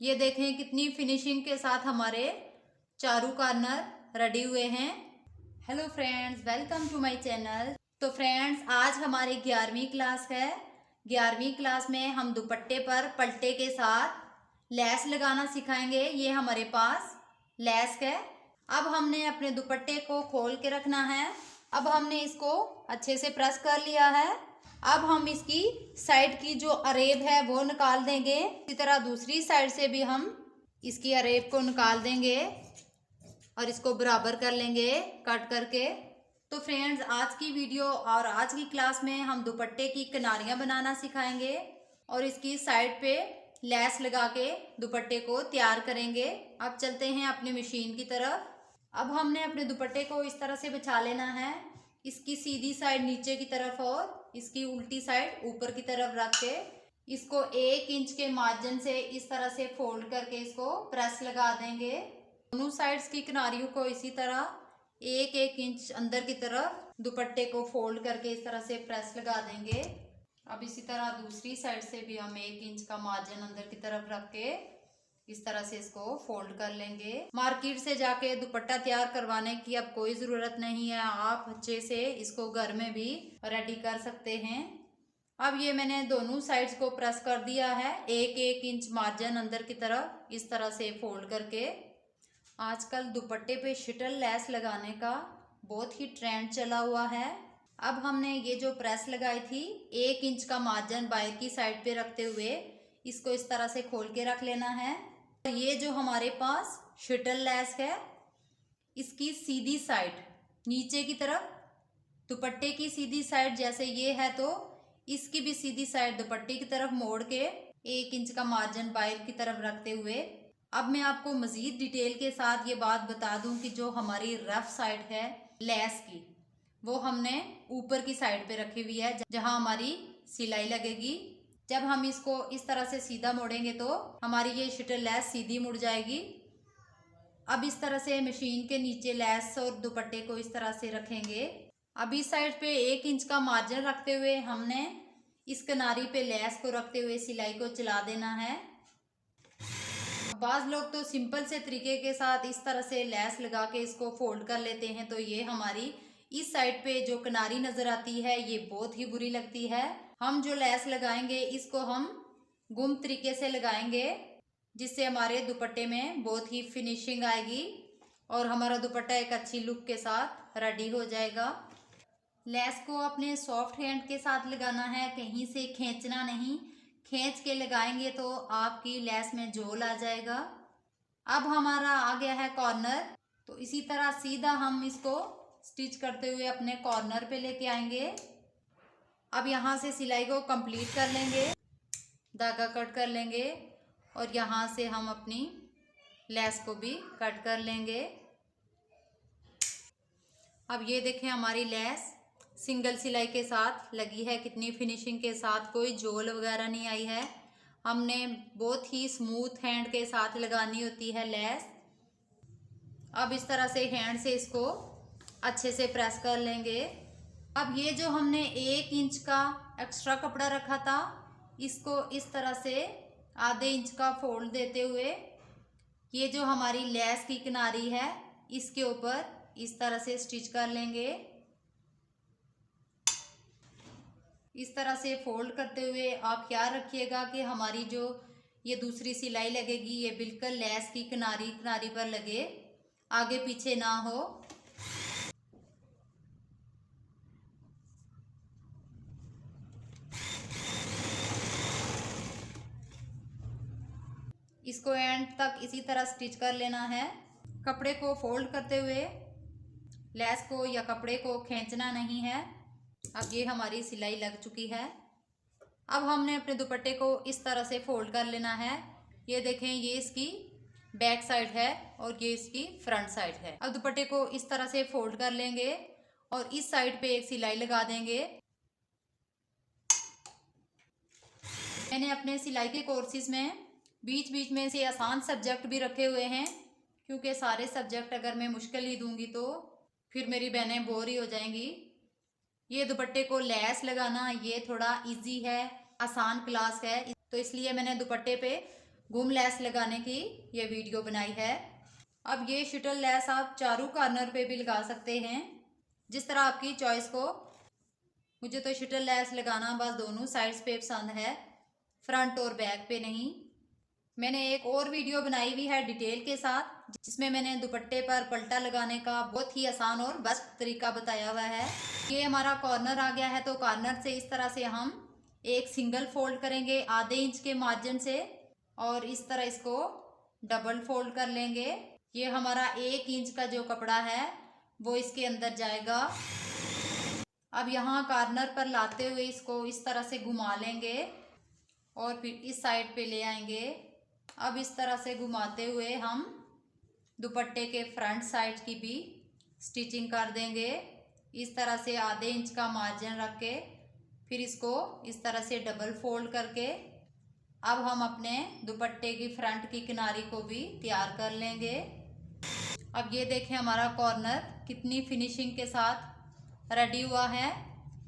ये देखें कितनी फिनिशिंग के साथ हमारे चारू कॉर्नर रेडी हुए हैं। Hello friends, welcome to my channel. तो फ्रेंड्स, आज हमारी 11वीं क्लास है। 11वीं क्लास में हम दुपट्टे पर पल्टे के साथ लेस लगाना सिखाएंगे। ये हमारे पास लेस है। अब हमने अपने दुपट्टे को खोल के रखना है। अब हमने इसको अच्छे से प्रेस कर लिया है। अब हम इसकी साइड की जो अरेब है वो निकाल देंगे। इसी तरह दूसरी साइड से भी हम इसकी अरेब को निकाल देंगे और इसको बराबर कर लेंगे कट करके। तो फ्रेंड्स, आज की वीडियो और आज की क्लास में हम दुपट्टे की किनारियां बनाना सिखाएंगे और इसकी साइड पे लेस लगा के दुपट्टे को तैयार करेंगे। अब चलते हैं अपनी मशीन की तरफ। अब हमने अपने दुपट्टे को इस तरह से बिछा लेना है। इसकी सीधी साइड नीचे की तरफ और इसकी उल्टी साइड ऊपर की तरफ रख के इसको 1 इंच के मार्जिन से इस तरह से फोल्ड करके इसको प्रेस लगा देंगे। दोनों साइड्स की किनारियों को इसी तरह 1-1 इंच अंदर की तरफ दुपट्टे को फोल्ड करके इस तरह से प्रेस लगा देंगे। अब इसी तरह दूसरी साइड से भी हम 1 इंच का मार्जिन अंदर की तरफ रख के इस तरह से इसको फोल्ड कर लेंगे। मार्केट से जाके दुपट्टा तैयार करवाने की अब कोई ज़रूरत नहीं है। आप अच्छे से इसको घर में भी रेडी कर सकते हैं। अब ये मैंने दोनों साइड्स को प्रेस कर दिया है। 1-1 इंच मार्जिन अंदर की तरफ इस तरह से फोल्ड करके। आजकल दुपट्टे पे शटल लेस लगाने का बहुत ही ट्रेंड चला हुआ है। अब हमने ये जो प्रेस लगाई थी 1 इंच का मार्जिन बाहर की साइड पे रखते हुए इसको इस तरह से खोल के रख लेना है। ये जो हमारे पास शटल लेस है इसकी सीधी साइड नीचे की तरफ दुपट्टे की सीधी साइड जैसे ये है तो इसकी भी सीधी साइड दुपट्टे की तरफ मोड़ के 1 इंच का मार्जिन बाहर की तरफ रखते हुए। अब मैं आपको मजीद डिटेल के साथ ये बात बता दूं कि जो हमारी रफ साइड है लेस की वो हमने ऊपर की साइड पे रखी हुई है जहां हमारी सिलाई लगेगी। जब हम इसको इस तरह से सीधा मोड़ेंगे तो हमारी ये शटल लेस सीधी मुड़ जाएगी। अब इस तरह से मशीन के नीचे लेस और दुपट्टे को इस तरह से रखेंगे। अब इस साइड पे 1 इंच का मार्जिन रखते हुए हमने इस किनारी पे लेस को रखते हुए सिलाई को चला देना है। बाज़ लोग तो सिंपल से तरीके के साथ इस तरह से लेस लगा के इसको फोल्ड कर लेते हैं। तो ये हमारी इस साइड पे जो किनारी नजर आती है ये बहुत ही बुरी लगती है। हम जो लेस लगाएंगे इसको हम गुम तरीके से लगाएंगे जिससे हमारे दुपट्टे में बहुत ही फिनिशिंग आएगी और हमारा दुपट्टा एक अच्छी लुक के साथ रेडी हो जाएगा। लेस को अपने सॉफ्ट हैंड के साथ लगाना है, कहीं से खींचना नहीं। खींच के लगाएंगे तो आपकी लेस में झोल आ जाएगा। अब हमारा आ गया है कॉर्नर, तो इसी तरह सीधा हम इसको स्टिच करते हुए अपने कॉर्नर पे लेके आएंगे। अब यहाँ से सिलाई को कंप्लीट कर लेंगे, धागा कट कर लेंगे और यहाँ से हम अपनी लेस को भी कट कर लेंगे। अब ये देखें हमारी लेस सिंगल सिलाई के साथ लगी है, कितनी फिनिशिंग के साथ, कोई झोल वगैरह नहीं आई है। हमने बहुत ही स्मूथ हैंड के साथ लगानी होती है लेस। अब इस तरह से हैंड से इसको अच्छे से प्रेस कर लेंगे। अब ये जो हमने 1 इंच का एक्स्ट्रा कपड़ा रखा था इसको इस तरह से आधे इंच का फोल्ड देते हुए ये जो हमारी लेस की किनारी है इसके ऊपर इस तरह से स्टिच कर लेंगे। इस तरह से फोल्ड करते हुए आप याद रखिएगा कि हमारी जो ये दूसरी सिलाई लगेगी ये बिल्कुल लेस की किनारी किनारी पर लगे, आगे पीछे ना हो। इसको एंड तक इसी तरह स्टिच कर लेना है। कपड़े को फोल्ड करते हुए लेस को या कपड़े को खींचना नहीं है। अब ये हमारी सिलाई लग चुकी है। अब हमने अपने दुपट्टे को इस तरह से फोल्ड कर लेना है। ये देखें, ये इसकी बैक साइड है और ये इसकी फ्रंट साइड है। अब दुपट्टे को इस तरह से फोल्ड कर लेंगे और इस साइड पे एक सिलाई लगा देंगे। मैंने अपने सिलाई के कोर्सेज में बीच बीच में से आसान सब्जेक्ट भी रखे हुए हैं, क्योंकि सारे सब्जेक्ट अगर मैं मुश्किल ही दूंगी तो फिर मेरी बहनें बोर ही हो जाएंगी। ये दुपट्टे को लेस लगाना ये थोड़ा इजी है, आसान क्लास है, तो इसलिए मैंने दुपट्टे पे घूम लेस लगाने की ये वीडियो बनाई है। अब ये शटल लेस आप चारों कॉर्नर पे भी लगा सकते हैं, जिस तरह आपकी चॉइस हो। मुझे तो शटल लेस लगाना बस दोनों साइड्स पे पसंद है, फ्रंट और बैक पे नहीं। मैंने एक और वीडियो बनाई हुई है डिटेल के साथ, जिसमें मैंने दुपट्टे पर पल्टा लगाने का बहुत ही आसान और बेस्ट तरीका बताया हुआ है। ये हमारा कॉर्नर आ गया है, तो कॉर्नर से इस तरह से हम एक सिंगल फोल्ड करेंगे आधे इंच के मार्जिन से, और इस तरह इसको डबल फोल्ड कर लेंगे। ये हमारा 1 इंच का जो कपड़ा है वो इसके अंदर जाएगा। अब यहाँ कॉर्नर पर लाते हुए इसको इस तरह से घुमा लेंगे और फिर इस साइड पे ले आएंगे। अब इस तरह से घुमाते हुए हम दुपट्टे के फ्रंट साइड की भी स्टिचिंग कर देंगे। इस तरह से आधे इंच का मार्जिन रख के फिर इसको इस तरह से डबल फोल्ड करके अब हम अपने दुपट्टे की फ्रंट की किनारी को भी तैयार कर लेंगे। अब ये देखें हमारा कॉर्नर कितनी फिनिशिंग के साथ रेडी हुआ है।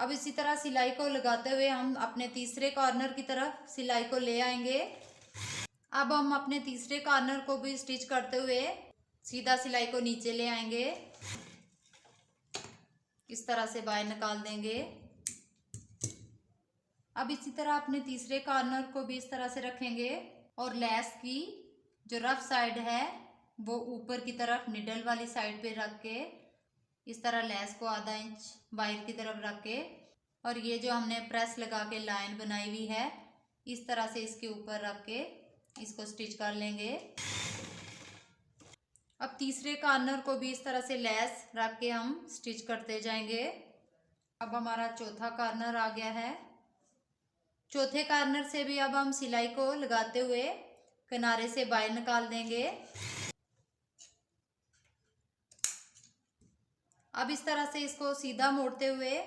अब इसी तरह सिलाई को लगाते हुए हम अपने तीसरे कॉर्नर की तरफ सिलाई को ले आएंगे। अब हम अपने तीसरे कॉर्नर को भी स्टिच करते हुए सीधा सिलाई को नीचे ले आएंगे। इस तरह से बाहर निकाल देंगे। अब इसी तरह अपने तीसरे कॉर्नर को भी इस तरह से रखेंगे और लेस की जो रफ साइड है वो ऊपर की तरफ निडल वाली साइड पे रख के इस तरह लेस को आधा इंच बाहर की तरफ रख के, और ये जो हमने प्रेस लगा के लाइन बनाई हुई है इस तरह से इसके ऊपर रख के इसको स्टिच कर लेंगे। अब तीसरे कॉर्नर को भी इस तरह से लेस रख के हम स्टिच करते जाएंगे। अब हमारा चौथा कॉर्नर आ गया है। चौथे कॉर्नर से भी अब हम सिलाई को लगाते हुए किनारे से बाहर निकाल देंगे। अब इस तरह से इसको सीधा मोड़ते हुए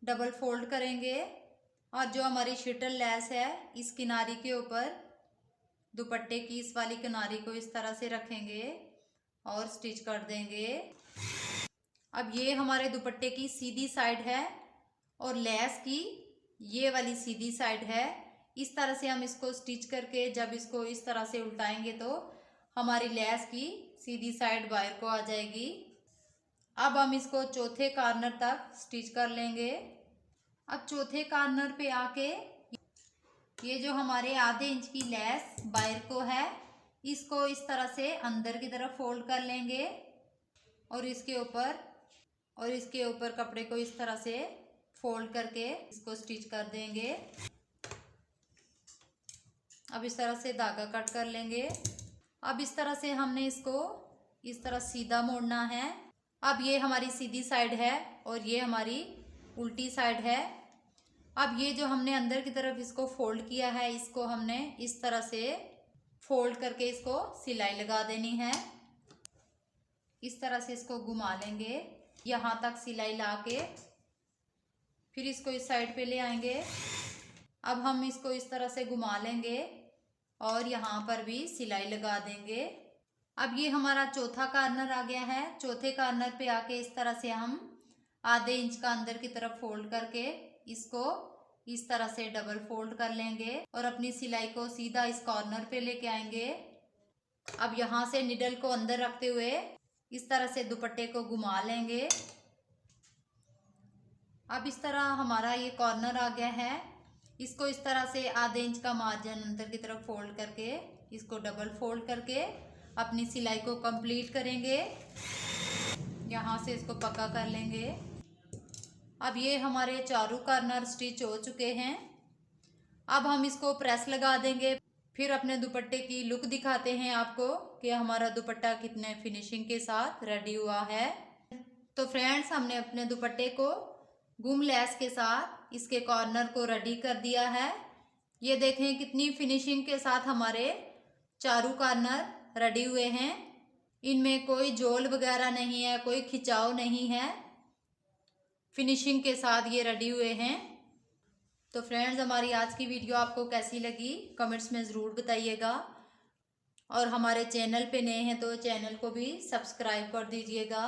डबल फोल्ड करेंगे और जो हमारी शटल लेस है इस किनारी के ऊपर दुपट्टे की इस वाली किनारी को इस तरह से रखेंगे और स्टिच कर देंगे। अब ये हमारे दुपट्टे की सीधी साइड है और लेस की ये वाली सीधी साइड है। इस तरह से हम इसको स्टिच करके जब इसको इस तरह से उल्टाएंगे तो हमारी लेस की सीधी साइड बाहर को आ जाएगी। अब हम इसको चौथे कॉर्नर तक स्टिच कर लेंगे। अब चौथे कॉर्नर पे आके ये जो हमारे आधे इंच की लेस बाहर को है इसको इस तरह से अंदर की तरफ फोल्ड कर लेंगे और इसके ऊपर कपड़े को इस तरह से फोल्ड करके इसको स्टिच कर देंगे। अब इस तरह से धागा कट कर लेंगे। अब इस तरह से हमने इसको इस तरह सीधा मोड़ना है। अब ये हमारी सीधी साइड है और ये हमारी उल्टी साइड है। अब ये जो हमने अंदर की तरफ इसको फोल्ड किया है इसको हमने इस तरह से फोल्ड करके इसको सिलाई लगा देनी है। इस तरह से इसको घुमा लेंगे, यहाँ तक सिलाई ला के फिर इसको इस साइड पे ले आएंगे। अब हम इसको इस तरह से घुमा लेंगे और यहाँ पर भी सिलाई लगा देंगे। अब ये हमारा चौथा कॉर्नर आ गया है। चौथे कॉर्नर पे आके इस तरह से हम आधे इंच का अंदर की तरफ फोल्ड करके इसको इस तरह से डबल फोल्ड कर लेंगे और अपनी सिलाई को सीधा इस कॉर्नर पे लेके आएंगे। अब यहाँ से निडल को अंदर रखते हुए इस तरह से दुपट्टे को घुमा लेंगे। अब इस तरह हमारा ये कॉर्नर आ गया है। इसको इस तरह से आधे इंच का मार्जिन अंदर की तरफ फोल्ड करके इसको डबल फोल्ड करके अपनी सिलाई को कंप्लीट करेंगे। यहाँ से इसको पक्का कर लेंगे। अब ये हमारे चारों कॉर्नर स्टिच हो चुके हैं। अब हम इसको प्रेस लगा देंगे, फिर अपने दुपट्टे की लुक दिखाते हैं आपको कि हमारा दुपट्टा कितने फिनिशिंग के साथ रेडी हुआ है। तो फ्रेंड्स, हमने अपने दुपट्टे को गुम लेस के साथ इसके कॉर्नर को रेडी कर दिया है। ये देखें कितनी फिनिशिंग के साथ हमारे चारों कॉर्नर रेडी हुए हैं। इनमें कोई जोल वगैरह नहीं है, कोई खिंचाव नहीं है, फिनिशिंग के साथ ये रेडी हुए हैं। तो फ्रेंड्स, हमारी आज की वीडियो आपको कैसी लगी कमेंट्स में ज़रूर बताइएगा और हमारे चैनल पे नए हैं तो चैनल को भी सब्सक्राइब कर दीजिएगा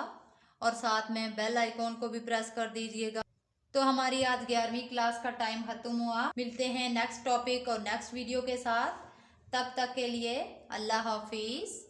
और साथ में बेल आइकॉन को भी प्रेस कर दीजिएगा। तो हमारी आज 11वीं क्लास का टाइम खत्म हुआ। मिलते हैं नेक्स्ट टॉपिक और नेक्स्ट वीडियो के साथ। तब तक के लिए अल्लाह हाफिज़।